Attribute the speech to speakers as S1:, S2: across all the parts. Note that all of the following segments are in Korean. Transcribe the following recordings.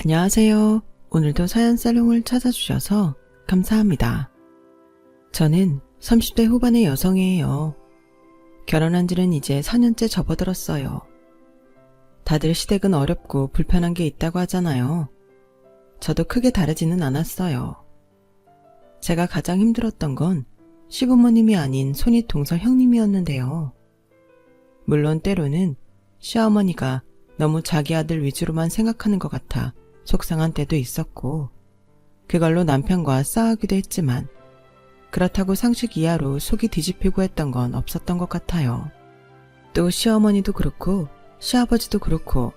S1: 안녕하세요. 오늘도 사연살롱을 찾아주셔서 감사합니다. 저는 30대 후반의 여성이에요. 결혼한 지는 이제 4년째 접어들었어요. 다들 시댁은 어렵고 불편한 게 있다고 하잖아요. 저도 크게 다르지는 않았어요. 제가 가장 힘들었던 건 시부모님이 아닌 손윗 동서 형님이었는데요. 물론 때로는 시어머니가 너무 자기 아들 위주로만 생각하는 것 같아 속상한 때도 있었고, 그걸로 남편과 싸우기도 했지만 그렇다고 상식 이하로 속이 뒤집히고 했던 건 없었던 것 같아요. 또 시어머니도 그렇고 시아버지도 그렇고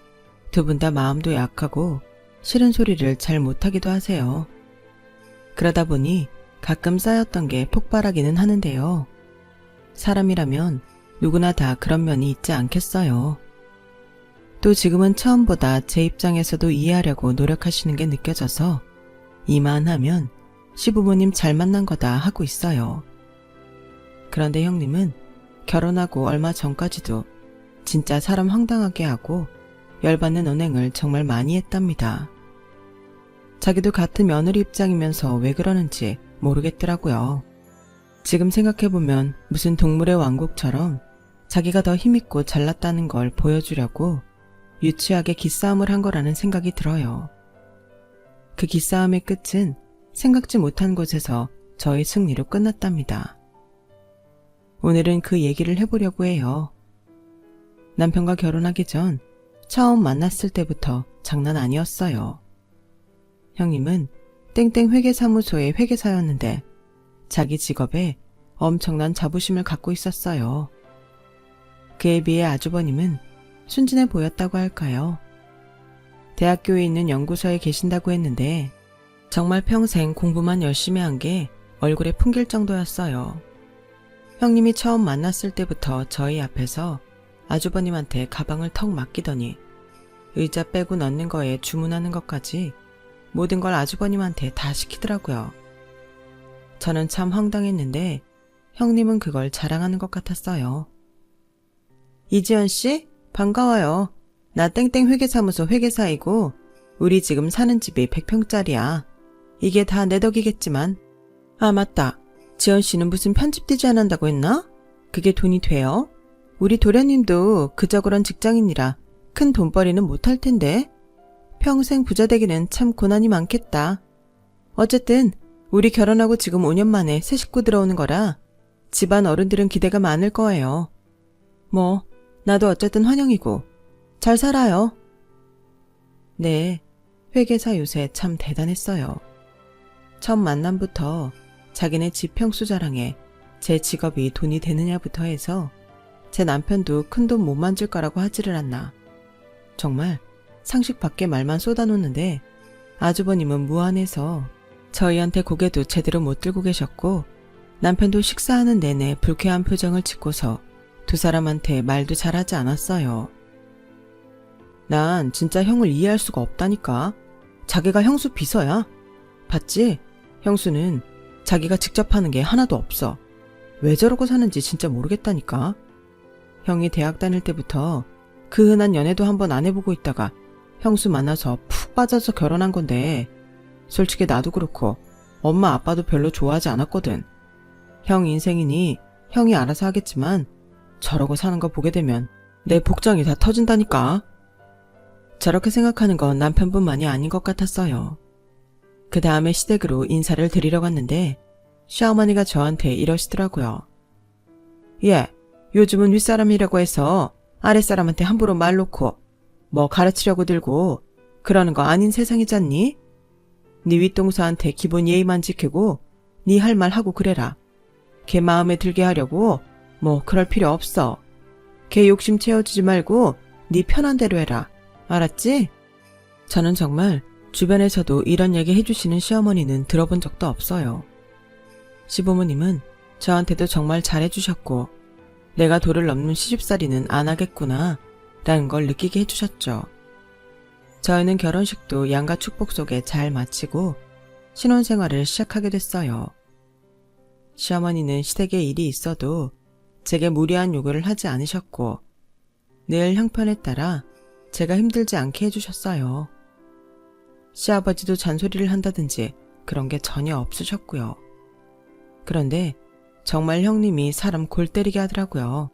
S1: 두 분 다 마음도 약하고 싫은 소리를 잘 못하기도 하세요. 그러다 보니 가끔 쌓였던 게 폭발하기는 하는데요. 사람이라면 누구나 다 그런 면이 있지 않겠어요. 또 지금은 처음보다 제 입장에서도 이해하려고 노력하시는 게 느껴져서 이만하면 시부모님 잘 만난 거다 하고 있어요. 그런데 형님은 결혼하고 얼마 전까지도 진짜 사람 황당하게 하고 열받는 언행을 정말 많이 했답니다. 자기도 같은 며느리 입장이면서 왜 그러는지 모르겠더라고요. 지금 생각해보면 무슨 동물의 왕국처럼 자기가 더 힘있고 잘났다는 걸 보여주려고 유치하게 기싸움을 한 거라는 생각이 들어요. 그 기싸움의 끝은 생각지 못한 곳에서 저의 승리로 끝났답니다. 오늘은 그 얘기를 해보려고 해요. 남편과 결혼하기 전 처음 만났을 때부터 장난 아니었어요. 형님은 땡땡 회계사무소의 회계사였는데 자기 직업에 엄청난 자부심을 갖고 있었어요. 그에 비해 아주버님은 순진해 보였다고 할까요? 대학교에 있는 연구소에 계신다고 했는데 정말 평생 공부만 열심히 한 게 얼굴에 풍길 정도였어요. 형님이 처음 만났을 때부터 저희 앞에서 아주버님한테 가방을 턱 맡기더니 의자 빼고 넣는 거에 주문하는 것까지 모든 걸 아주버님한테 다 시키더라고요. 저는 참 황당했는데 형님은 그걸 자랑하는 것 같았어요. 이지연 씨? 반가워요. 나 땡땡 회계사무소 회계사이고 우리 지금 사는 집이 100평짜리야. 이게 다 내 덕이겠지만. 아 맞다. 지연 씨는 무슨 편집 디자인 한다고 했나? 그게 돈이 돼요? 우리 도련님도 그저 그런 직장인이라 큰 돈벌이는 못할 텐데. 평생 부자 되기는 참 고난이 많겠다. 어쨌든 우리 결혼하고 지금 5년 만에 새 식구 들어오는 거라 집안 어른들은 기대가 많을 거예요. 뭐 나도 어쨌든 환영이고 잘 살아요. 네, 회계사 요새 참 대단했어요. 첫 만남부터 자기네 집 평수 자랑에 제 직업이 돈이 되느냐부터 해서 제 남편도 큰돈 못 만질 거라고 하지를 않나. 정말 상식 밖의 말만 쏟아놓는데 아주버님은 무안해서 저희한테 고개도 제대로 못 들고 계셨고 남편도 식사하는 내내 불쾌한 표정을 짓고서 두 사람한테 말도 잘하지 않았어요. 난 진짜 형을 이해할 수가 없다니까. 자기가 형수 비서야. 봤지? 형수는 자기가 직접 하는 게 하나도 없어. 왜 저러고 사는지 진짜 모르겠다니까. 형이 대학 다닐 때부터 그 흔한 연애도 한번 안 해보고 있다가 형수 만나서 푹 빠져서 결혼한 건데 솔직히 나도 그렇고 엄마 아빠도 별로 좋아하지 않았거든. 형 인생이니 형이 알아서 하겠지만 저러고 사는 거 보게 되면 내 복장이 다 터진다니까. 저렇게 생각하는 건 남편뿐만이 아닌 것 같았어요. 그 다음에 시댁으로 인사를 드리러 갔는데 시어머니가 저한테 이러시더라고요. 예, 요즘은 윗사람이라고 해서 아랫사람한테 함부로 말 놓고 뭐 가르치려고 들고 그러는 거 아닌 세상이잖니? 네 윗동서한테 기본 예의만 지키고 네 할 말 하고 그래라. 걔 마음에 들게 하려고 뭐 그럴 필요 없어. 걔 욕심 채워주지 말고 네 편한 대로 해라. 알았지? 저는 정말 주변에서도 이런 얘기 해주시는 시어머니는 들어본 적도 없어요. 시부모님은 저한테도 정말 잘해주셨고 내가 도를 넘는 시집살이는 안 하겠구나 라는 걸 느끼게 해주셨죠. 저희는 결혼식도 양가 축복 속에 잘 마치고 신혼생활을 시작하게 됐어요. 시어머니는 시댁에 일이 있어도 제게 무리한 요구를 하지 않으셨고 늘 형편에 따라 제가 힘들지 않게 해주셨어요. 시아버지도 잔소리를 한다든지 그런 게 전혀 없으셨고요. 그런데 정말 형님이 사람 골 때리게 하더라고요.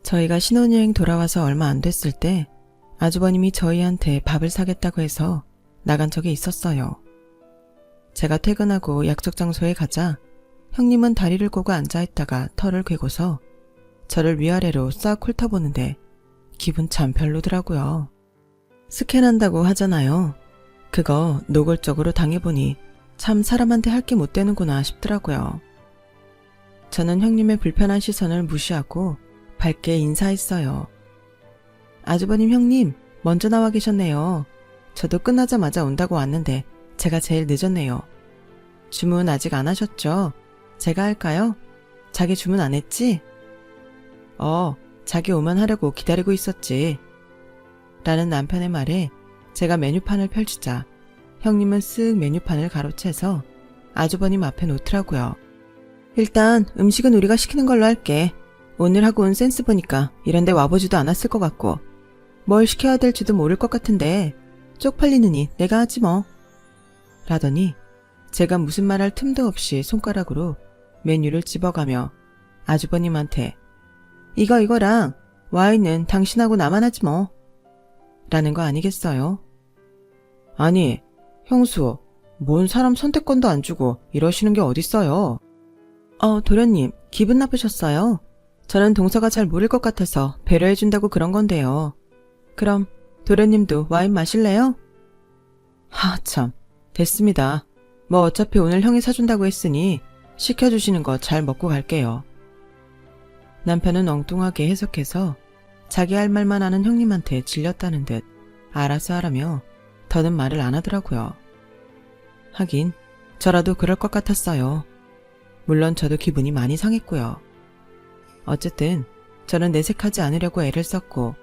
S1: 저희가 신혼여행 돌아와서 얼마 안 됐을 때 아주버님이 저희한테 밥을 사겠다고 해서 나간 적이 있었어요. 제가 퇴근하고 약속 장소에 가자 형님은 다리를 꼬고 앉아있다가 털을 괴고서 저를 위아래로 싹 훑어보는데 기분 참 별로더라고요. 스캔한다고 하잖아요. 그거 노골적으로 당해보니 참 사람한테 할 게 못 되는구나 싶더라고요. 저는 형님의 불편한 시선을 무시하고 밝게 인사했어요. 아주버님 형님 먼저 나와 계셨네요. 저도 끝나자마자 온다고 왔는데 제가 제일 늦었네요. 주문 아직 안 하셨죠? 제가 할까요? 자기 주문 안 했지? 자기 오면 하려고 기다리고 있었지. 라는 남편의 말에 제가 메뉴판을 펼치자 형님은 쓱 메뉴판을 가로채서 아주버님 앞에 놓더라고요. 일단 음식은 우리가 시키는 걸로 할게. 오늘 하고 온 센스 보니까 이런 데 와보지도 않았을 것 같고 뭘 시켜야 될지도 모를 것 같은데 쪽팔리느니 내가 하지 뭐. 라더니 제가 무슨 말할 틈도 없이 손가락으로 메뉴를 집어가며 아주버님한테 이거랑 와인은 당신하고 나만 하지 뭐. 라는 거 아니겠어요? 아니, 형수, 뭔 사람 선택권도 안 주고 이러시는 게 어딨어요? 도련님, 기분 나쁘셨어요? 저는 동서가 잘 모를 것 같아서 배려해준다고 그런 건데요. 그럼 도련님도 와인 마실래요? 참, 됐습니다. 뭐 어차피 오늘 형이 사준다고 했으니 시켜주시는 거 잘 먹고 갈게요. 남편은 엉뚱하게 해석해서 자기 할 말만 하는 형님한테 질렸다는 듯 알아서 하라며 더는 말을 안 하더라고요. 하긴 저라도 그럴 것 같았어요. 물론 저도 기분이 많이 상했고요. 어쨌든 저는 내색하지 않으려고 애를 썼고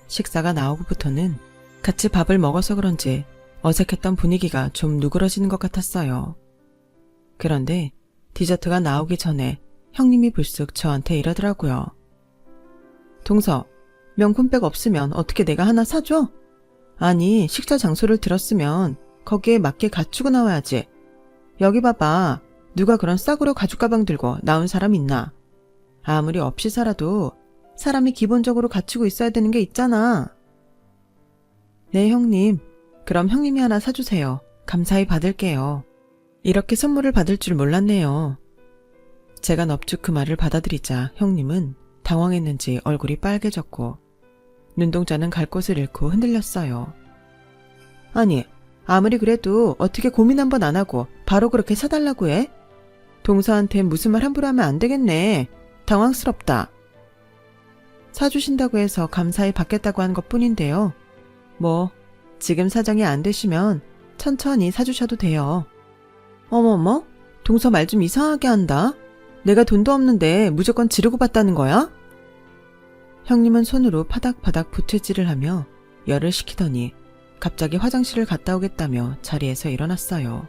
S1: 식사가 나오고부터는 같이 밥을 먹어서 그런지 어색했던 분위기가 좀 누그러지는 것 같았어요. 그런데 디저트가 나오기 전에 형님이 불쑥 저한테 이러더라고요. 동서, 명품백 없으면 어떻게 내가 하나 사줘? 아니, 식사 장소를 들었으면 거기에 맞게 갖추고 나와야지. 여기 봐봐. 누가 그런 싸구려 가죽 가방 들고 나온 사람 있나? 아무리 없이 살아도 사람이 기본적으로 갖추고 있어야 되는 게 있잖아. 네, 형님. 그럼 형님이 하나 사주세요. 감사히 받을게요. 이렇게 선물을 받을 줄 몰랐네요. 제가 넙죽 그 말을 받아들이자 형님은 당황했는지 얼굴이 빨개졌고 눈동자는 갈 곳을 잃고 흔들렸어요. 아니, 아무리 그래도 어떻게 고민 한번 안 하고 바로 그렇게 사달라고 해? 동서한테 무슨 말 함부로 하면 안 되겠네. 당황스럽다. 사주신다고 해서 감사히 받겠다고 한 것뿐인데요. 뭐 지금 사정이 안 되시면 천천히 사주셔도 돼요. 어머머, 동서 말 좀 이상하게 한다. 내가 돈도 없는데 무조건 지르고 받다는 거야? 형님은 손으로 파닥파닥 부채질을 하며 열을 식히더니 갑자기 화장실을 갔다 오겠다며 자리에서 일어났어요.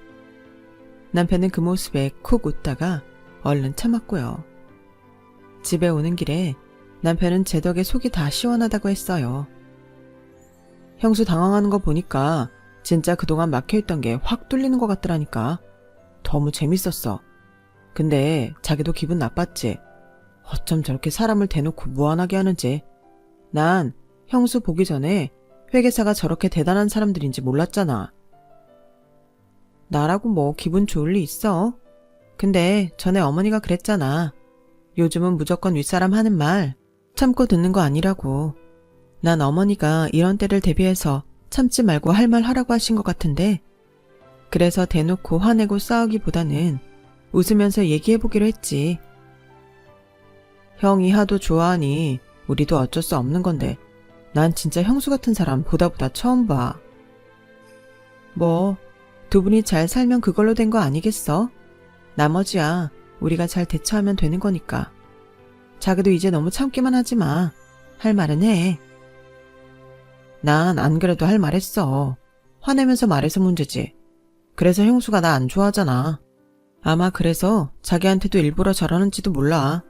S1: 남편은 그 모습에 쿡 웃다가 얼른 참았고요. 집에 오는 길에 남편은 제 덕에 속이 다 시원하다고 했어요. 형수 당황하는 거 보니까 진짜 그동안 막혀있던 게 확 뚫리는 것 같더라니까. 너무 재밌었어. 근데 자기도 기분 나빴지. 어쩜 저렇게 사람을 대놓고 무안하게 하는지. 난 형수 보기 전에 회계사가 저렇게 대단한 사람들인지 몰랐잖아. 나라고 뭐 기분 좋을 리 있어. 근데 전에 어머니가 그랬잖아. 요즘은 무조건 윗사람 하는 말 참고 듣는 거 아니라고. 난 어머니가 이런 때를 대비해서 참지 말고 할 말 하라고 하신 것 같은데 그래서 대놓고 화내고 싸우기보다는 웃으면서 얘기해보기로 했지. 형이 하도 좋아하니 우리도 어쩔 수 없는 건데 난 진짜 형수 같은 사람 보다 처음 봐. 뭐 두 분이 잘 살면 그걸로 된 거 아니겠어? 나머지야 우리가 잘 대처하면 되는 거니까. 자기도 이제 너무 참기만 하지 마. 할 말은 해. 난 안 그래도 할 말 했어. 화내면서 말해서 문제지. 그래서 형수가 나 안 좋아하잖아. 아마 그래서 자기한테도 일부러 저러는지도 몰라.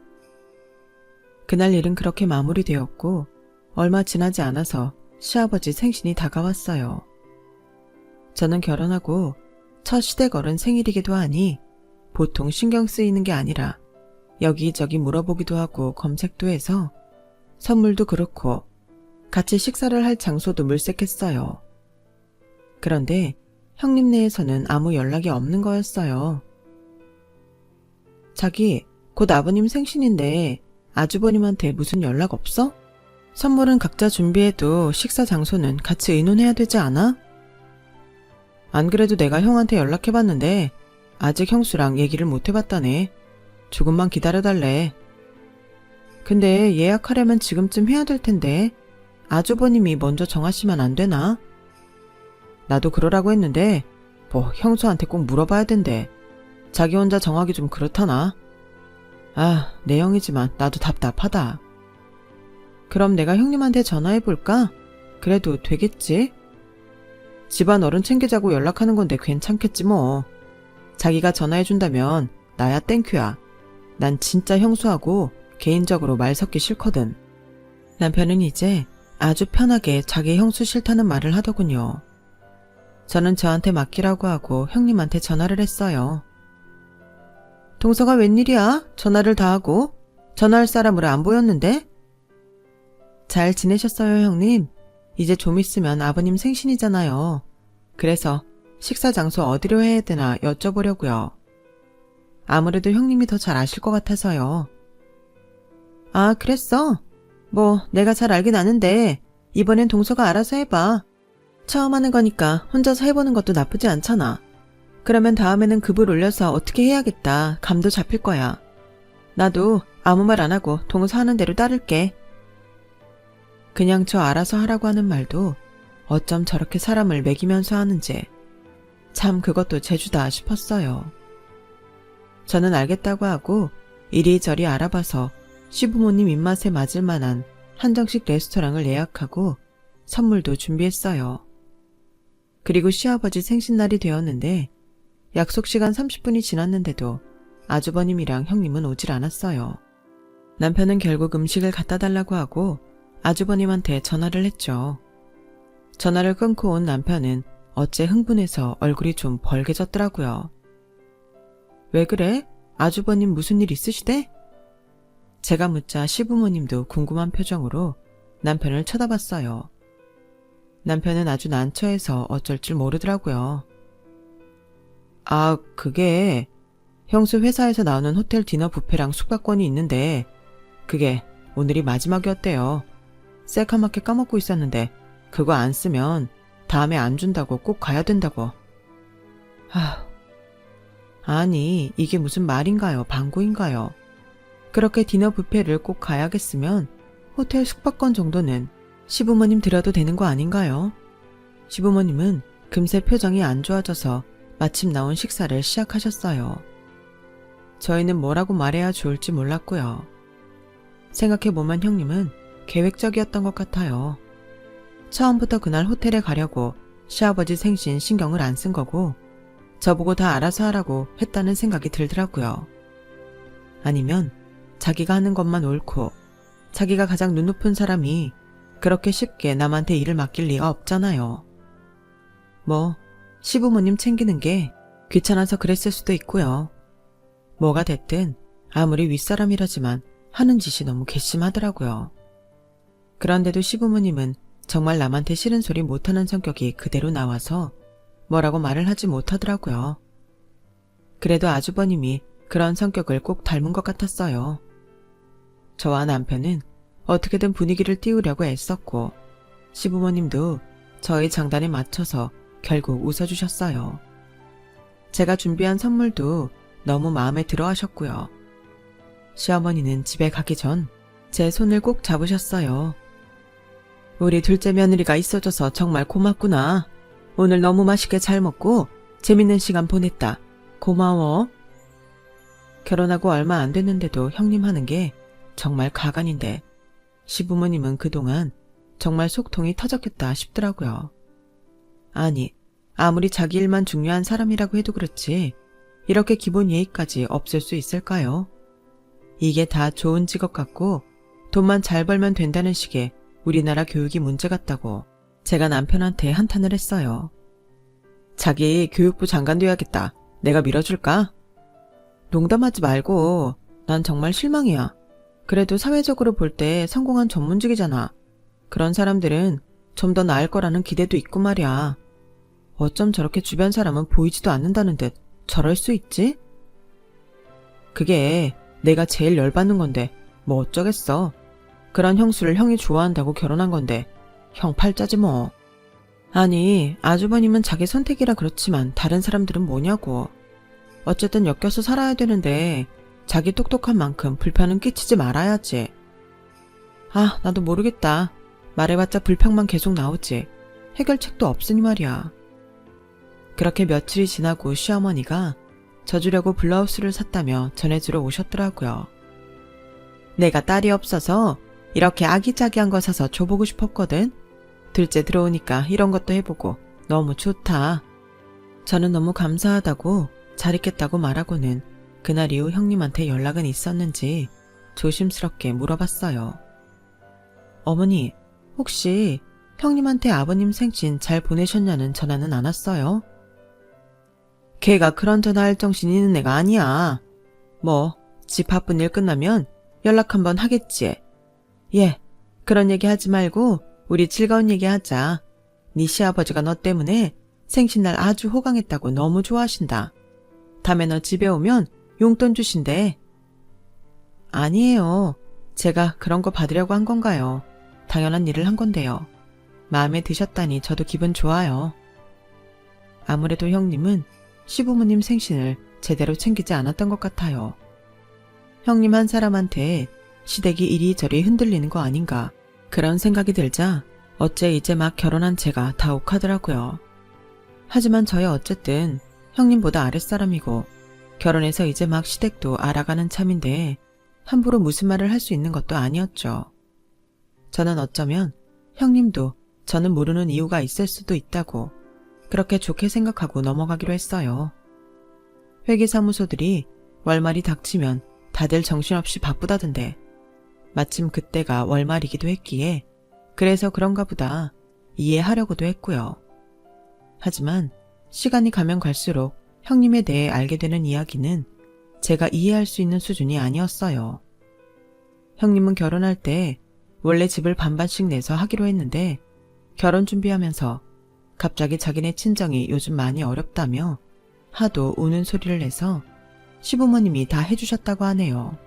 S1: 그날 일은 그렇게 마무리되었고 얼마 지나지 않아서 시아버지 생신이 다가왔어요. 저는 결혼하고 첫 시댁 어른 생일이기도 하니 보통 신경 쓰이는 게 아니라 여기저기 물어보기도 하고 검색도 해서 선물도 그렇고 같이 식사를 할 장소도 물색했어요. 그런데 형님네에서는 아무 연락이 없는 거였어요. 자기, 곧 아버님 생신인데 아주버님한테 무슨 연락 없어? 선물은 각자 준비해도 식사 장소는 같이 의논해야 되지 않아? 안 그래도 내가 형한테 연락해봤는데 아직 형수랑 얘기를 못 해봤다네. 조금만 기다려달래. 근데 예약하려면 지금쯤 해야 될 텐데 아주버님이 먼저 정하시면 안 되나? 나도 그러라고 했는데 뭐 형수한테 꼭 물어봐야 된대. 자기 혼자 정하기 좀 그렇다나? 아, 내 형이지만 나도 답답하다. 그럼 내가 형님한테 전화해볼까? 그래도 되겠지? 집안 어른 챙기자고 연락하는 건데 괜찮겠지 뭐. 자기가 전화해준다면 나야 땡큐야. 난 진짜 형수하고 개인적으로 말 섞기 싫거든. 남편은 이제 아주 편하게 자기 형수 싫다는 말을 하더군요. 저는 저한테 맡기라고 하고 형님한테 전화를 했어요. 동서가 웬일이야? 전화를 다 하고? 전화할 사람으로 안 보였는데? 잘 지내셨어요, 형님? 이제 좀 있으면 아버님 생신이잖아요. 그래서 식사 장소 어디로 해야 되나 여쭤보려고요. 아무래도 형님이 더 잘 아실 것 같아서요. 아, 그랬어? 뭐 내가 잘 알긴 아는데 이번엔 동서가 알아서 해봐. 처음 하는 거니까 혼자서 해보는 것도 나쁘지 않잖아. 그러면 다음에는 급을 올려서 어떻게 해야겠다. 감도 잡힐 거야. 나도 아무 말 안 하고 동서 하는 대로 따를게. 그냥 저 알아서 하라고 하는 말도 어쩜 저렇게 사람을 매기면서 하는지 참 그것도 재주다 싶었어요. 저는 알겠다고 하고 이리저리 알아봐서 시부모님 입맛에 맞을 만한 한정식 레스토랑을 예약하고 선물도 준비했어요. 그리고 시아버지 생신날이 되었는데 약속 시간 30분이 지났는데도 아주버님이랑 형님은 오질 않았어요. 남편은 결국 음식을 갖다 달라고 하고 아주버님한테 전화를 했죠. 전화를 끊고 온 남편은 어째 흥분해서 얼굴이 좀 벌개졌더라고요. 왜 그래? 아주버님 무슨 일 있으시대? 제가 묻자 시부모님도 궁금한 표정으로 남편을 쳐다봤어요. 남편은 아주 난처해서 어쩔 줄 모르더라고요. 아, 그게 형수 회사에서 나오는 호텔 디너 뷔페랑 숙박권이 있는데 그게 오늘이 마지막이었대요. 새카맣게 까먹고 있었는데 그거 안 쓰면 다음에 안 준다고 꼭 가야 된다고. 아니 이게 무슨 말인가요? 방구인가요? 그렇게 디너 뷔페를 꼭 가야겠으면 호텔 숙박권 정도는 시부모님 드려도 되는 거 아닌가요? 시부모님은 금세 표정이 안 좋아져서 마침 나온 식사를 시작하셨어요. 저희는 뭐라고 말해야 좋을지 몰랐고요. 생각해보면 형님은 계획적이었던 것 같아요. 처음부터 그날 호텔에 가려고 시아버지 생신 신경을 안 쓴 거고 저보고 다 알아서 하라고 했다는 생각이 들더라고요. 아니면 자기가 하는 것만 옳고 자기가 가장 눈 높은 사람이 그렇게 쉽게 남한테 일을 맡길 리가 없잖아요. 뭐 시부모님 챙기는 게 귀찮아서 그랬을 수도 있고요. 뭐가 됐든 아무리 윗사람이라지만 하는 짓이 너무 괘씸하더라고요. 그런데도 시부모님은 정말 남한테 싫은 소리 못하는 성격이 그대로 나와서 뭐라고 말을 하지 못하더라고요. 그래도 아주버님이 그런 성격을 꼭 닮은 것 같았어요. 저와 남편은 어떻게든 분위기를 띄우려고 애썼고 시부모님도 저희 장단에 맞춰서 결국 웃어주셨어요. 제가 준비한 선물도 너무 마음에 들어 하셨고요. 시어머니는 집에 가기 전 제 손을 꼭 잡으셨어요. 우리 둘째 며느리가 있어줘서 정말 고맙구나. 오늘 너무 맛있게 잘 먹고 재밌는 시간 보냈다. 고마워. 결혼하고 얼마 안 됐는데도 형님 하는 게 정말 가관인데 시부모님은 그동안 정말 속통이 터졌겠다 싶더라고요. 아니, 아무리 자기 일만 중요한 사람이라고 해도 그렇지 이렇게 기본 예의까지 없을 수 있을까요? 이게 다 좋은 직업 같고 돈만 잘 벌면 된다는 식의 우리나라 교육이 문제 같다고 제가 남편한테 한탄을 했어요. 자기 교육부 장관 돼야겠다. 내가 밀어줄까? 농담하지 말고. 난 정말 실망이야. 그래도 사회적으로 볼 때 성공한 전문직이잖아. 그런 사람들은 좀 더 나을 거라는 기대도 있고 말이야. 어쩜 저렇게 주변 사람은 보이지도 않는다는 듯 저럴 수 있지? 그게 내가 제일 열받는 건데 뭐 어쩌겠어. 그런 형수를 형이 좋아한다고 결혼한 건데 형 팔자지 뭐. 아니, 아주버님은 자기 선택이라 그렇지만 다른 사람들은 뭐냐고. 어쨌든 엮여서 살아야 되는데 자기 똑똑한 만큼 불편은 끼치지 말아야지. 아, 나도 모르겠다. 말해봤자 불평만 계속 나오지. 해결책도 없으니 말이야. 그렇게 며칠이 지나고 시어머니가 져주려고 블라우스를 샀다며 전해주러 오셨더라고요. 내가 딸이 없어서 이렇게 아기자기한 거 사서 줘보고 싶었거든. 둘째 들어오니까 이런 것도 해보고 너무 좋다. 저는 너무 감사하다고 잘 있겠다고 말하고는 그날 이후 형님한테 연락은 있었는지 조심스럽게 물어봤어요. 어머니, 혹시 형님한테 아버님 생신 잘 보내셨냐는 전화는 안 왔어요? 걔가 그런 전화할 정신이 있는 애가 아니야. 뭐, 집 바쁜 일 끝나면 연락 한번 하겠지. 예, 그런 얘기 하지 말고 우리 즐거운 얘기 하자. 네 시아버지가 너 때문에 생신날 아주 호강했다고 너무 좋아하신다. 다음에 너 집에 오면 용돈 주신대. 아니에요. 제가 그런 거 받으려고 한 건가요? 당연한 일을 한 건데요. 마음에 드셨다니 저도 기분 좋아요. 아무래도 형님은 시부모님 생신을 제대로 챙기지 않았던 것 같아요. 형님 한 사람한테 시댁이 이리저리 흔들리는 거 아닌가 그런 생각이 들자 어째 이제 막 결혼한 제가 다 욱하더라고요. 하지만 저야 어쨌든 형님보다 아랫사람이고 결혼해서 이제 막 시댁도 알아가는 참인데 함부로 무슨 말을 할 수 있는 것도 아니었죠. 저는 어쩌면 형님도 저는 모르는 이유가 있을 수도 있다고 그렇게 좋게 생각하고 넘어가기로 했어요. 회계사무소들이 월말이 닥치면 다들 정신없이 바쁘다던데 마침 그때가 월말이기도 했기에 그래서 그런가 보다 이해하려고도 했고요. 하지만 시간이 가면 갈수록 형님에 대해 알게 되는 이야기는 제가 이해할 수 있는 수준이 아니었어요. 형님은 결혼할 때 원래 집을 반반씩 내서 하기로 했는데 결혼 준비하면서 갑자기 자기네 친정이 요즘 많이 어렵다며 하도 우는 소리를 내서 시부모님이 다 해주셨다고 하네요.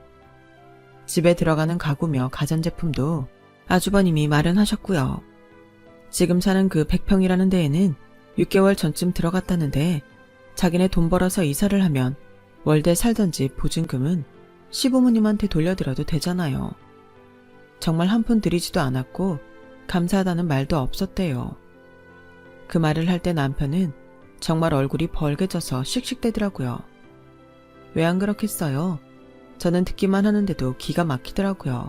S1: 집에 들어가는 가구며 가전제품도 아주버님이 마련하셨고요. 지금 사는 그 100평이라는 데에는 6개월 전쯤 들어갔다는데 자기네 돈 벌어서 이사를 하면 월대 살던지 보증금은 시부모님한테 돌려드려도 되잖아요. 정말 한 푼 들이지도 않았고 감사하다는 말도 없었대요. 그 말을 할 때 남편은 정말 얼굴이 벌개져서 씩씩대더라고요. 왜 안 그렇겠어요? 저는 듣기만 하는데도 기가 막히더라고요.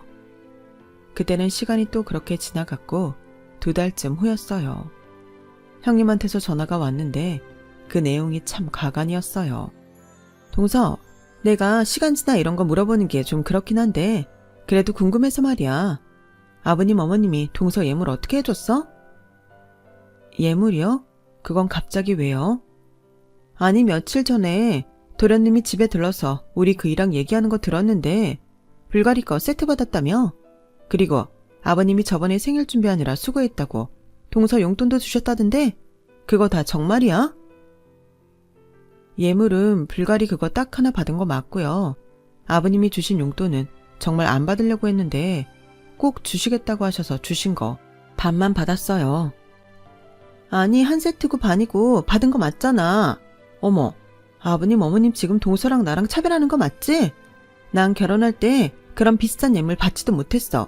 S1: 그때는 시간이 또 그렇게 지나갔고 2달쯤 후였어요. 형님한테서 전화가 왔는데 그 내용이 참 가관이었어요. 동서, 내가 시간지나 이런 거 물어보는 게 좀 그렇긴 한데 그래도 궁금해서 말이야. 아버님 어머님이 동서 예물 어떻게 해줬어? 예물이요? 그건 갑자기 왜요? 아니 며칠 전에 도련님이 집에 들러서 우리 그이랑 얘기하는 거 들었는데 불가리 거 세트 받았다며? 그리고 아버님이 저번에 생일 준비하느라 수고했다고 동서 용돈도 주셨다던데 그거 다 정말이야? 예물은 불가리 그거 딱 하나 받은 거 맞고요. 아버님이 주신 용돈은 정말 안 받으려고 했는데 꼭 주시겠다고 하셔서 주신 거 반만 받았어요. 아니 한 세트고 반이고 받은 거 맞잖아. 어머, 아버님 어머님 지금 동서랑 나랑 차별하는 거 맞지? 난 결혼할 때 그런 비싼 예물 받지도 못했어.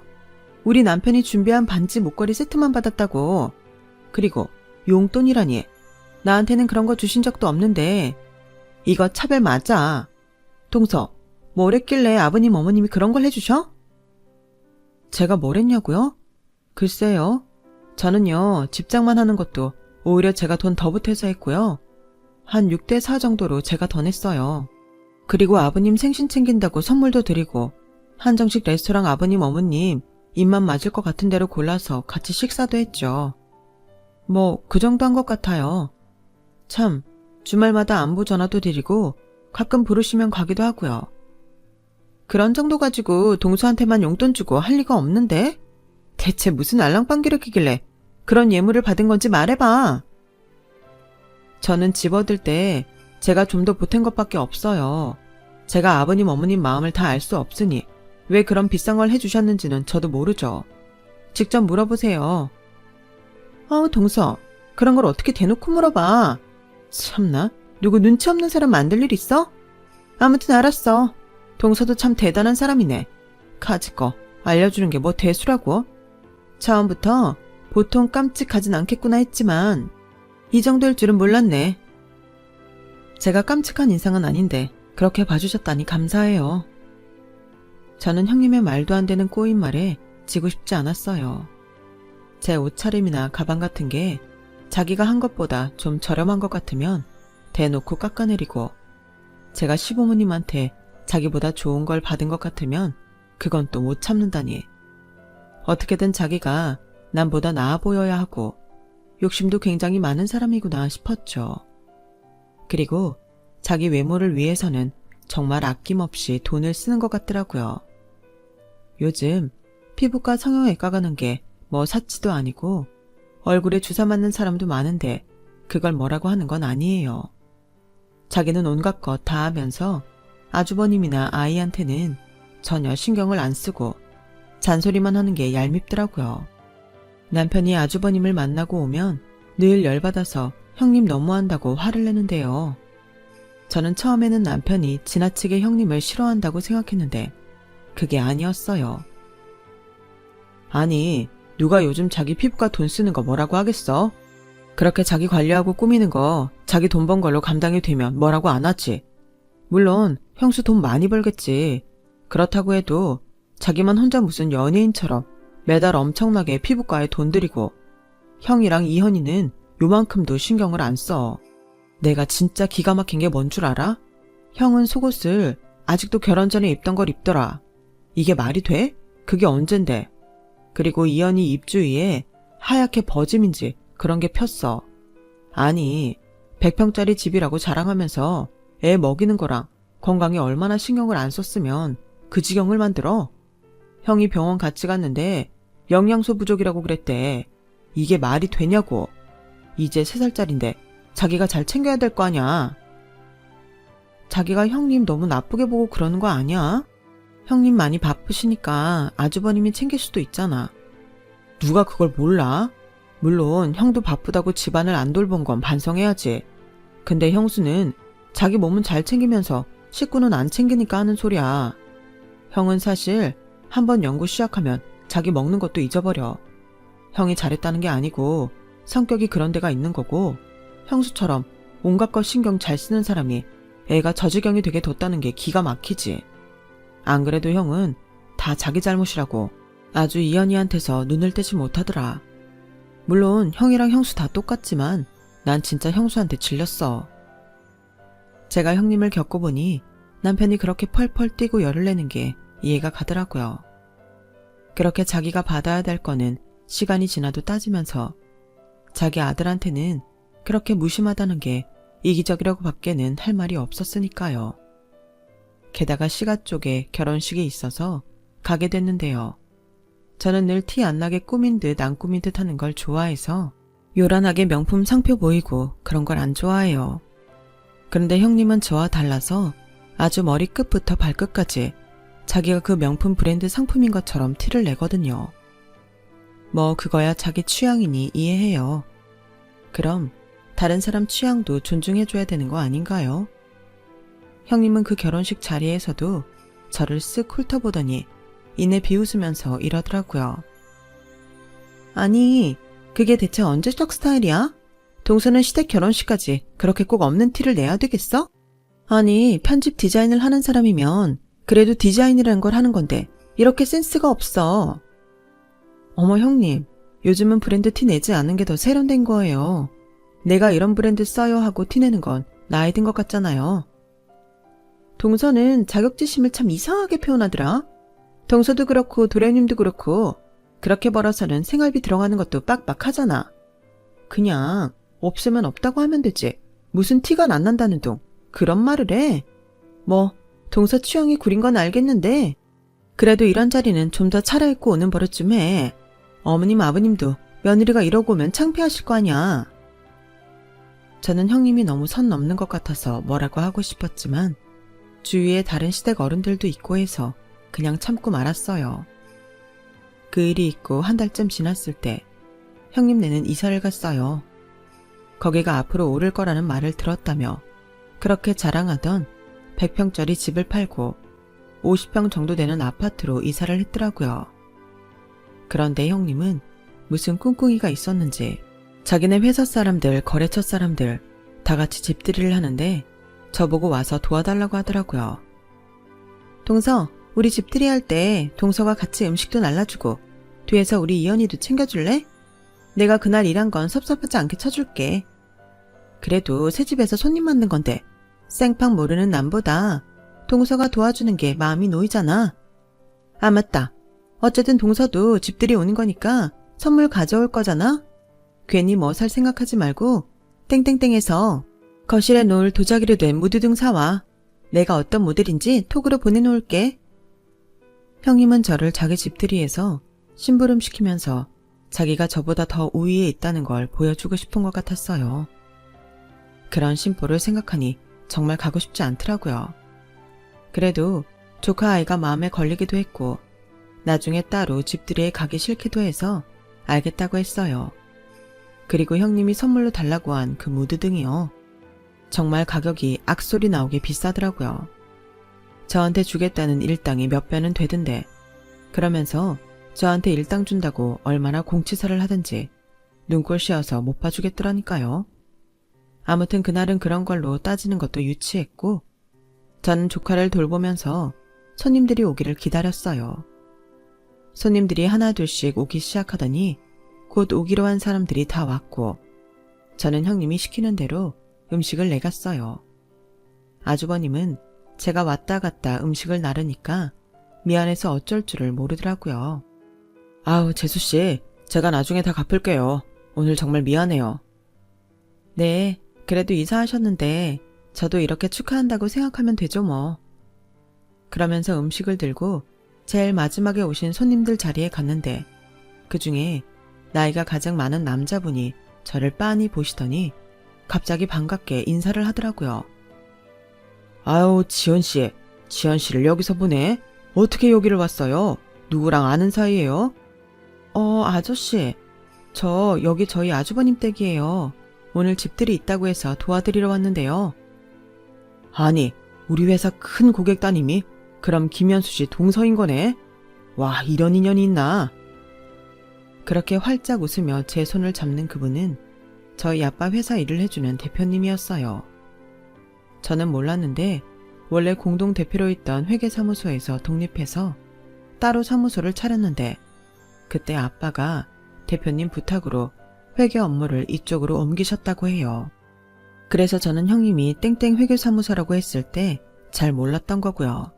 S1: 우리 남편이 준비한 반지 목걸이 세트만 받았다고. 그리고 용돈이라니. 나한테는 그런 거 주신 적도 없는데 이거 차별 맞아. 동서, 뭘 했길래 아버님 어머님이 그런 걸 해주셔? 제가 뭘 했냐고요? 글쎄요. 저는요 집장만 하는 것도 오히려 제가 돈 더 보태서 했고요. 한 6대4 정도로 제가 더 냈어요. 그리고 아버님 생신 챙긴다고 선물도 드리고 한정식 레스토랑 아버님 어머님 입맛 맞을 것 같은 데로 골라서 같이 식사도 했죠. 뭐 그 정도 한 것 같아요. 참, 주말마다 안부 전화도 드리고 가끔 부르시면 가기도 하고요. 그런 정도 가지고 동서한테만 용돈 주고 할 리가 없는데? 대체 무슨 알랑방귀를 끼길래 그런 예물을 받은 건지 말해봐. 저는 집 얻을 때 제가 좀 더 보탠 것밖에 없어요. 제가 아버님 어머님 마음을 다 알 수 없으니 왜 그런 비싼 걸 해주셨는지는 저도 모르죠. 직접 물어보세요. 동서, 그런 걸 어떻게 대놓고 물어봐. 참나, 누구 눈치 없는 사람 만들 일 있어? 아무튼 알았어. 동서도 참 대단한 사람이네. 가지 거 알려주는 게 뭐 대수라고. 처음부터 보통 깜찍하진 않겠구나 했지만 이 정도일 줄은 몰랐네. 제가 깜찍한 인상은 아닌데 그렇게 봐주셨다니 감사해요. 저는 형님의 말도 안 되는 꼬인 말에 지고 싶지 않았어요. 제 옷차림이나 가방 같은 게 자기가 한 것보다 좀 저렴한 것 같으면 대놓고 깎아내리고, 제가 시부모님한테 자기보다 좋은 걸 받은 것 같으면 그건 또 못 참는다니. 어떻게든 자기가 남보다 나아 보여야 하고 욕심도 굉장히 많은 사람이구나 싶었죠. 그리고 자기 외모를 위해서는 정말 아낌없이 돈을 쓰는 것 같더라고요. 요즘 피부과 성형외과 가는 게 뭐 사치도 아니고 얼굴에 주사 맞는 사람도 많은데 그걸 뭐라고 하는 건 아니에요. 자기는 온갖 것 다 하면서 아주버님이나 아이한테는 전혀 신경을 안 쓰고 잔소리만 하는 게 얄밉더라고요. 남편이 아주버님을 만나고 오면 늘 열받아서 형님 너무한다고 화를 내는데요. 저는 처음에는 남편이 지나치게 형님을 싫어한다고 생각했는데 그게 아니었어요. 아니, 누가 요즘 자기 피부과 돈 쓰는 거 뭐라고 하겠어? 그렇게 자기 관리하고 꾸미는 거 자기 돈 번 걸로 감당이 되면 뭐라고 안 하지. 물론 형수 돈 많이 벌겠지. 그렇다고 해도 자기만 혼자 무슨 연예인처럼 매달 엄청나게 피부과에 돈 들이고 형이랑 이현이는 요만큼도 신경을 안 써. 내가 진짜 기가 막힌 게 뭔 줄 알아? 형은 속옷을 아직도 결혼 전에 입던 걸 입더라. 이게 말이 돼? 그게 언젠데. 그리고 이현이 입 주위에 하얗게 버짐인지 그런 게 폈어. 아니, 100평짜리 집이라고 자랑하면서 애 먹이는 거랑 건강에 얼마나 신경을 안 썼으면 그 지경을 만들어? 형이 병원 같이 갔는데 영양소 부족이라고 그랬대. 이게 말이 되냐고. 이제 3살짜린데 자기가 잘 챙겨야 될 거 아냐. 자기가 형님 너무 나쁘게 보고 그러는 거 아니야? 형님 많이 바쁘시니까 아주버님이 챙길 수도 있잖아. 누가 그걸 몰라? 물론 형도 바쁘다고 집안을 안 돌본 건 반성해야지. 근데 형수는 자기 몸은 잘 챙기면서 식구는 안 챙기니까 하는 소리야. 형은 사실 한번 연구 시작하면 자기 먹는 것도 잊어버려. 형이 잘했다는 게 아니고 성격이 그런 데가 있는 거고, 형수처럼 온갖 것 신경 잘 쓰는 사람이 애가 저지경이 되게 뒀다는 게 기가 막히지. 안 그래도 형은 다 자기 잘못이라고 아주 이현이한테서 눈을 떼지 못하더라. 물론 형이랑 형수 다 똑같지만 난 진짜 형수한테 질렸어. 제가 형님을 겪어보니 남편이 그렇게 펄펄 뛰고 열을 내는 게 이해가 가더라고요. 그렇게 자기가 받아야 될 거는 시간이 지나도 따지면서 자기 아들한테는 그렇게 무심하다는 게 이기적이라고 밖에는 할 말이 없었으니까요. 게다가 시가 쪽에 결혼식이 있어서 가게 됐는데요. 저는 늘 티 안 나게 꾸민 듯 안 꾸민 듯 하는 걸 좋아해서 요란하게 명품 상표 보이고 그런 걸 안 좋아해요. 그런데 형님은 저와 달라서 아주 머리끝부터 발끝까지 자기가 그 명품 브랜드 상품인 것처럼 티를 내거든요. 뭐 그거야 자기 취향이니 이해해요. 그럼 다른 사람 취향도 존중해줘야 되는 거 아닌가요? 형님은 그 결혼식 자리에서도 저를 쓱 훑어보더니 이내 비웃으면서 이러더라고요. 아니, 그게 대체 언제적 스타일이야? 동서는 시댁 결혼식까지 그렇게 꼭 없는 티를 내야 되겠어? 아니, 편집 디자인을 하는 사람이면 그래도 디자인이라는 걸 하는 건데 이렇게 센스가 없어. 어머 형님, 요즘은 브랜드 티 내지 않는 게 더 세련된 거예요. 내가 이런 브랜드 써요 하고 티 내는 건 나이 든 것 같잖아요. 동서는 자격지심을 참 이상하게 표현하더라. 동서도 그렇고 도련님도 그렇고 그렇게 벌어서는 생활비 들어가는 것도 빡빡하잖아. 그냥 없으면 없다고 하면 되지. 무슨 티가 안 난다는 둥 그런 말을 해. 뭐 동서 취향이 구린 건 알겠는데 그래도 이런 자리는 좀 더 차려입고 오는 버릇 좀 해. 어머님 아버님도 며느리가 이러고 오면 창피하실 거 아니야. 저는 형님이 너무 선 넘는 것 같아서 뭐라고 하고 싶었지만 주위에 다른 시댁 어른들도 있고 해서 그냥 참고 말았어요. 그 일이 있고 한 달쯤 지났을 때 형님네는 이사를 갔어요. 거기가 앞으로 오를 거라는 말을 들었다며 그렇게 자랑하던 100평짜리 집을 팔고 50평 정도 되는 아파트로 이사를 했더라고요. 그런데 형님은 무슨 꿍꿍이가 있었는지 자기네 회사 사람들, 거래처 사람들 다 같이 집들이를 하는데 저보고 와서 도와달라고 하더라고요. 동서, 우리 집들이 할 때 동서가 같이 음식도 날라주고 뒤에서 우리 이현이도 챙겨줄래? 내가 그날 일한 건 섭섭하지 않게 쳐줄게. 그래도 새 집에서 손님 만든 건데 생판 모르는 남보다 동서가 도와주는 게 마음이 놓이잖아. 아 맞다. 어쨌든 동서도 집들이 오는 거니까 선물 가져올 거잖아. 괜히 뭐 살 생각하지 말고 땡땡땡에서 거실에 놓을 도자기로 된 무드 등 사와. 내가 어떤 모델인지 톡으로 보내놓을게. 형님은 저를 자기 집들이에서 심부름 시키면서 자기가 저보다 더 우위에 있다는 걸 보여주고 싶은 것 같았어요. 그런 심보를 생각하니 정말 가고 싶지 않더라고요. 그래도 조카 아이가 마음에 걸리기도 했고 나중에 따로 집들이에 가기 싫기도 해서 알겠다고 했어요. 그리고 형님이 선물로 달라고 한 그 무드 등이요. 정말 가격이 악소리 나오게 비싸더라고요. 저한테 주겠다는 일당이 몇 배는 되던데 그러면서 저한테 일당 준다고 얼마나 공치사를 하든지 눈꼴 씌어서 못 봐주겠더라니까요. 아무튼 그날은 그런 걸로 따지는 것도 유치했고 저는 조카를 돌보면서 손님들이 오기를 기다렸어요. 손님들이 하나 둘씩 오기 시작하더니 곧 오기로 한 사람들이 다 왔고 저는 형님이 시키는 대로 음식을 내갔어요. 아주버님은 제가 왔다 갔다 음식을 나르니까 미안해서 어쩔 줄을 모르더라고요. 아우 재수씨, 제가 나중에 다 갚을게요. 오늘 정말 미안해요. 네, 그래도 이사하셨는데 저도 이렇게 축하한다고 생각하면 되죠 뭐. 그러면서 음식을 들고 제일 마지막에 오신 손님들 자리에 갔는데 그중에 나이가 가장 많은 남자분이 저를 빤히 보시더니 갑자기 반갑게 인사를 하더라고요. 아유 지연씨, 지연씨를 여기서 보네? 어떻게 여기를 왔어요? 누구랑 아는 사이예요? 아저씨, 저 여기 저희 아주버님 댁이에요. 오늘 집들이 있다고 해서 도와드리러 왔는데요. 아니, 우리 회사 큰 고객 따님이 그럼 김현수 씨 동서인 거네? 와, 이런 인연이 있나? 그렇게 활짝 웃으며 제 손을 잡는 그분은 저희 아빠 회사 일을 해주는 대표님이었어요. 저는 몰랐는데 원래 공동대표로 있던 회계사무소에서 독립해서 따로 사무소를 차렸는데 그때 아빠가 대표님 부탁으로 회계 업무를 이쪽으로 옮기셨다고 해요. 그래서 저는 형님이 땡땡 회계사무소라고 했을 때 잘 몰랐던 거고요.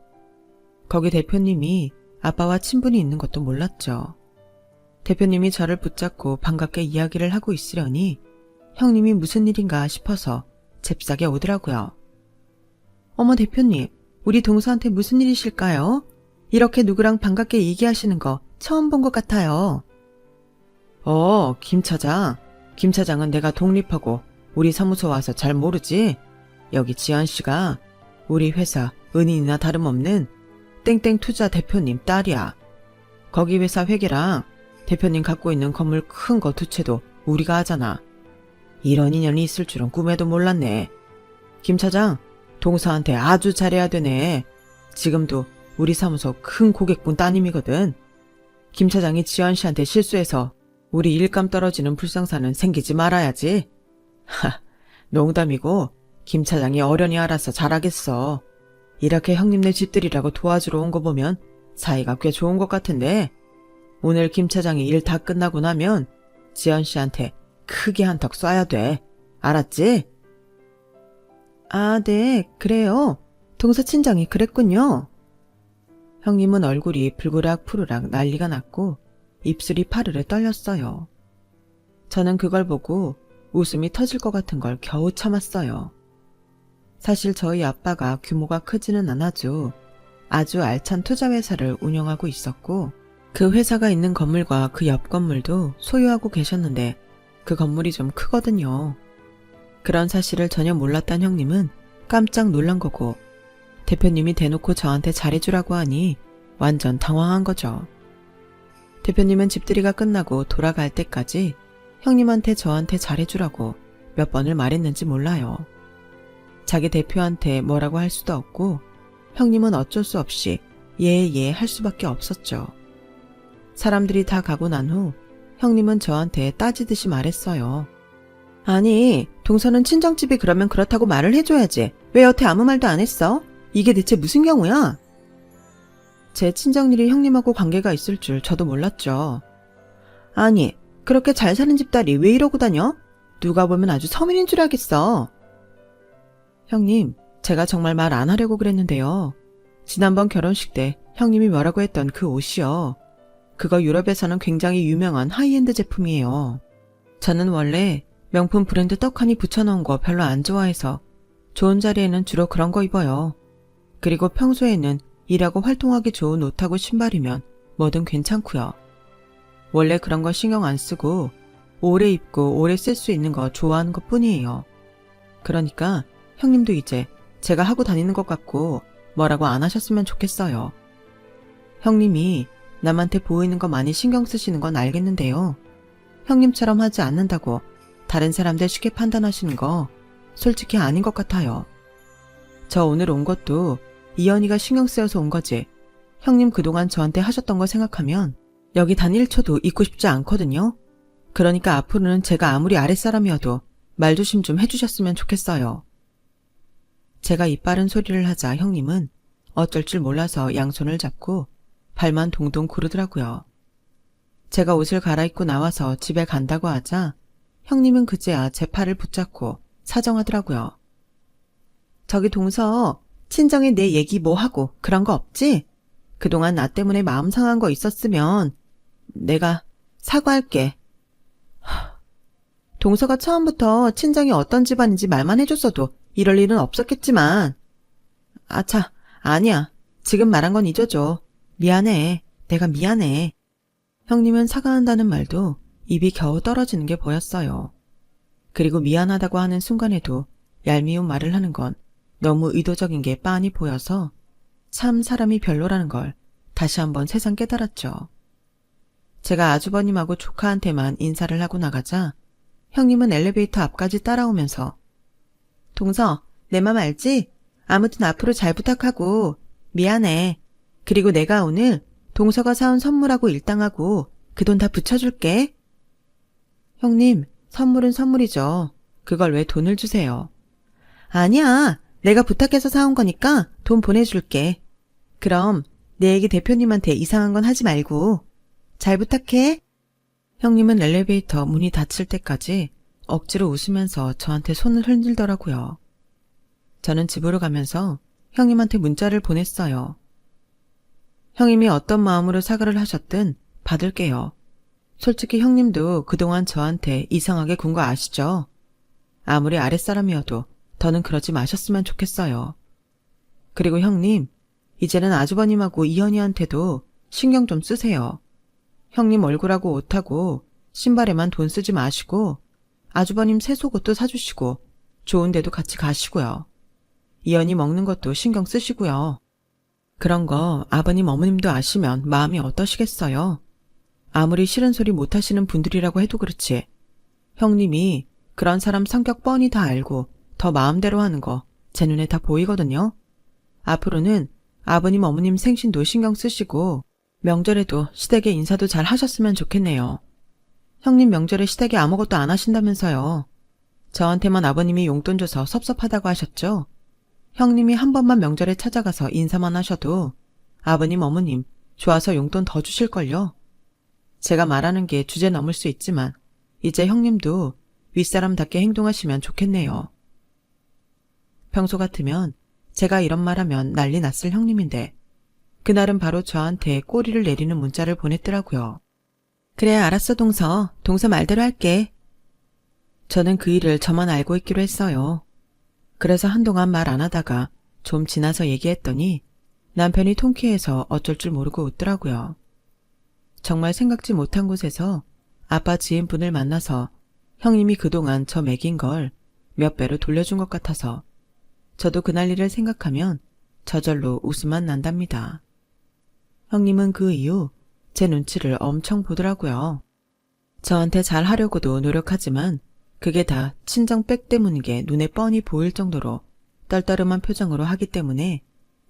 S1: 거기 대표님이 아빠와 친분이 있는 것도 몰랐죠. 대표님이 저를 붙잡고 반갑게 이야기를 하고 있으려니 형님이 무슨 일인가 싶어서 잽싸게 오더라고요. 어머 대표님, 우리 동서한테 무슨 일이실까요? 이렇게 누구랑 반갑게 얘기하시는 거 처음 본 것 같아요. 김 차장. 김 차장은 내가 독립하고 우리 사무소 와서 잘 모르지? 여기 지연 씨가 우리 회사 은인이나 다름없는 땡땡 투자 대표님 딸이야. 거기 회사 회계랑 대표님 갖고 있는 건물 큰 거 두 채도 우리가 하잖아. 이런 인연이 있을 줄은 꿈에도 몰랐네. 김 차장, 동서한테 아주 잘해야 되네. 지금도 우리 사무소 큰 고객분 따님이거든. 김 차장이 지연 씨한테 실수해서 우리 일감 떨어지는 불상사는 생기지 말아야지. 농담이고 김 차장이 어련히 알아서 잘하겠어. 이렇게 형님네 집들이라고 도와주러 온 거 보면 사이가 꽤 좋은 것 같은데 오늘 김 차장이 일 다 끝나고 나면 지연 씨한테 크게 한턱 쏴야 돼. 알았지? 아, 네, 그래요. 동서 친정이 그랬군요. 형님은 얼굴이 불그락 푸르락 난리가 났고 입술이 파르르 떨렸어요. 저는 그걸 보고 웃음이 터질 것 같은 걸 겨우 참았어요. 사실 저희 아빠가 규모가 크지는 않아도 아주 알찬 투자회사를 운영하고 있었고 그 회사가 있는 건물과 그 옆 건물도 소유하고 계셨는데 그 건물이 좀 크거든요. 그런 사실을 전혀 몰랐던 형님은 깜짝 놀란 거고 대표님이 대놓고 저한테 잘해주라고 하니 완전 당황한 거죠. 대표님은 집들이가 끝나고 돌아갈 때까지 형님한테 저한테 잘해주라고 몇 번을 말했는지 몰라요. 자기 대표한테 뭐라고 할 수도 없고 형님은 어쩔 수 없이 예 할 수밖에 없었죠. 사람들이 다 가고 난 후 형님은 저한테 따지듯이 말했어요. 아니, 동서는 친정집이 그러면 그렇다고 말을 해줘야지. 왜 여태 아무 말도 안 했어? 이게 대체 무슨 경우야? 제 친정일이 형님하고 관계가 있을 줄 저도 몰랐죠. 아니, 그렇게 잘 사는 집딸이 왜 이러고 다녀? 누가 보면 아주 서민인 줄 알겠어. 형님, 제가 정말 말 안 하려고 그랬는데요. 지난번 결혼식 때 형님이 뭐라고 했던 그 옷이요. 그거 유럽에서는 굉장히 유명한 하이엔드 제품이에요. 저는 원래 명품 브랜드 떡하니 붙여놓은 거 별로 안 좋아해서 좋은 자리에는 주로 그런 거 입어요. 그리고 평소에는 일하고 활동하기 좋은 옷하고 신발이면 뭐든 괜찮고요. 원래 그런 거 신경 안 쓰고 오래 입고 오래 쓸 수 있는 거 좋아하는 것 뿐이에요. 그러니까 형님도 이제 제가 하고 다니는 것 같고 뭐라고 안 하셨으면 좋겠어요. 형님이 남한테 보이는 거 많이 신경 쓰시는 건 알겠는데요. 형님처럼 하지 않는다고 다른 사람들 쉽게 판단하시는 거 솔직히 아닌 것 같아요. 저 오늘 온 것도 이연이가 신경 쓰여서 온 거지. 형님 그동안 저한테 하셨던 거 생각하면 여기 단 1초도 있고 싶지 않거든요. 그러니까 앞으로는 제가 아무리 아랫사람이어도 말조심 좀 해주셨으면 좋겠어요. 제가 이빠른 소리를 하자 형님은 어쩔 줄 몰라서 양손을 잡고 발만 동동 구르더라고요. 제가 옷을 갈아입고 나와서 집에 간다고 하자 형님은 그제야 제 팔을 붙잡고 사정하더라고요. 저기 동서, 친정에 내 얘기 뭐 하고 그런 거 없지? 그동안 나 때문에 마음 상한 거 있었으면 내가 사과할게. 동서가 처음부터 친정이 어떤 집안인지 말만 해줬어도 이럴 일은 없었겠지만. 아차, 아니야. 지금 말한 건 잊어줘. 미안해. 내가 미안해. 형님은 사과한다는 말도 입이 겨우 떨어지는 게 보였어요. 그리고 미안하다고 하는 순간에도 얄미운 말을 하는 건 너무 의도적인 게 빤히 보여서 참 사람이 별로라는 걸 다시 한번 새삼 깨달았죠. 제가 아주버님하고 조카한테만 인사를 하고 나가자 형님은 엘리베이터 앞까지 따라오면서 동서, 내 맘 알지? 아무튼 앞으로 잘 부탁하고 미안해. 그리고 내가 오늘 동서가 사온 선물하고 일당하고 그 돈 다 붙여줄게. 형님, 선물은 선물이죠. 그걸 왜 돈을 주세요? 아니야. 내가 부탁해서 사온 거니까 돈 보내줄게. 그럼 내 얘기 대표님한테 이상한 건 하지 말고. 잘 부탁해. 형님은 엘리베이터 문이 닫힐 때까지 억지로 웃으면서 저한테 손을 흔들더라고요. 저는 집으로 가면서 형님한테 문자를 보냈어요. 형님이 어떤 마음으로 사과를 하셨든 받을게요. 솔직히 형님도 그동안 저한테 이상하게 군 거 아시죠? 아무리 아랫사람이어도 더는 그러지 마셨으면 좋겠어요. 그리고 형님, 이제는 아주버님하고 이현이한테도 신경 좀 쓰세요. 형님 얼굴하고 옷하고 신발에만 돈 쓰지 마시고 아주버님 새 속옷도 사주시고 좋은 데도 같이 가시고요. 이현이 먹는 것도 신경 쓰시고요. 그런 거 아버님 어머님도 아시면 마음이 어떠시겠어요? 아무리 싫은 소리 못하시는 분들이라고 해도 그렇지. 형님이 그런 사람 성격 뻔히 다 알고 더 마음대로 하는 거 제 눈에 다 보이거든요. 앞으로는 아버님 어머님 생신도 신경 쓰시고 명절에도 시댁에 인사도 잘 하셨으면 좋겠네요. 형님 명절에 시댁에 아무것도 안 하신다면서요. 저한테만 아버님이 용돈 줘서 섭섭하다고 하셨죠? 형님이 한 번만 명절에 찾아가서 인사만 하셔도 아버님 어머님 좋아서 용돈 더 주실걸요. 제가 말하는 게 주제 넘을 수 있지만 이제 형님도 윗사람답게 행동하시면 좋겠네요. 평소 같으면 제가 이런 말하면 난리 났을 형님인데 그날은 바로 저한테 꼬리를 내리는 문자를 보냈더라고요. 그래 알았어 동서. 동서 말대로 할게. 저는 그 일을 저만 알고 있기로 했어요. 그래서 한동안 말 안 하다가 좀 지나서 얘기했더니 남편이 통쾌해서 어쩔 줄 모르고 웃더라고요. 정말 생각지 못한 곳에서 아빠 지인분을 만나서 형님이 그동안 저 먹인 걸 몇 배로 돌려준 것 같아서 저도 그날 일을 생각하면 저절로 웃음만 난답니다. 형님은 그 이후 제 눈치를 엄청 보더라고요. 저한테 잘 하려고도 노력하지만 그게 다 친정 백 때문인 게 눈에 뻔히 보일 정도로 떨떠름한 표정으로 하기 때문에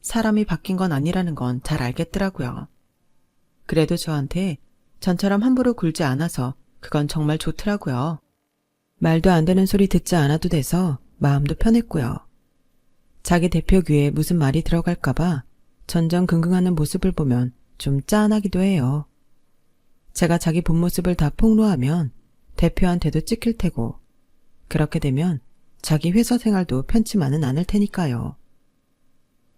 S1: 사람이 바뀐 건 아니라는 건 잘 알겠더라고요. 그래도 저한테 전처럼 함부로 굴지 않아서 그건 정말 좋더라고요. 말도 안 되는 소리 듣지 않아도 돼서 마음도 편했고요. 자기 대표 귀에 무슨 말이 들어갈까봐 전전긍긍하는 모습을 보면 좀 짠하기도 해요. 제가 자기 본 모습을 다 폭로하면 대표한테도 찍힐 테고 그렇게 되면 자기 회사 생활도 편치만은 않을 테니까요.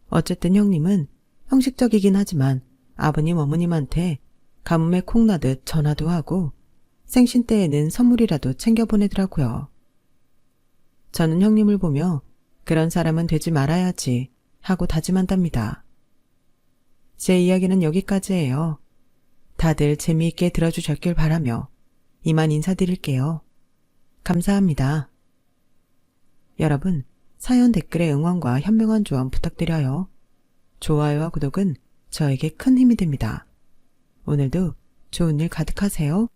S1: 어쨌든 형님은 형식적이긴 하지만 아버님 어머님한테 가뭄에 콩나듯 전화도 하고 생신 때에는 선물이라도 챙겨 보내더라고요. 저는 형님을 보며 그런 사람은 되지 말아야지 하고 다짐한답니다. 제 이야기는 여기까지예요. 다들 재미있게 들어주셨길 바라며 이만 인사드릴게요. 감사합니다. 여러분, 사연 댓글에 응원과 현명한 조언 부탁드려요. 좋아요와 구독은 저에게 큰 힘이 됩니다. 오늘도 좋은 일 가득하세요.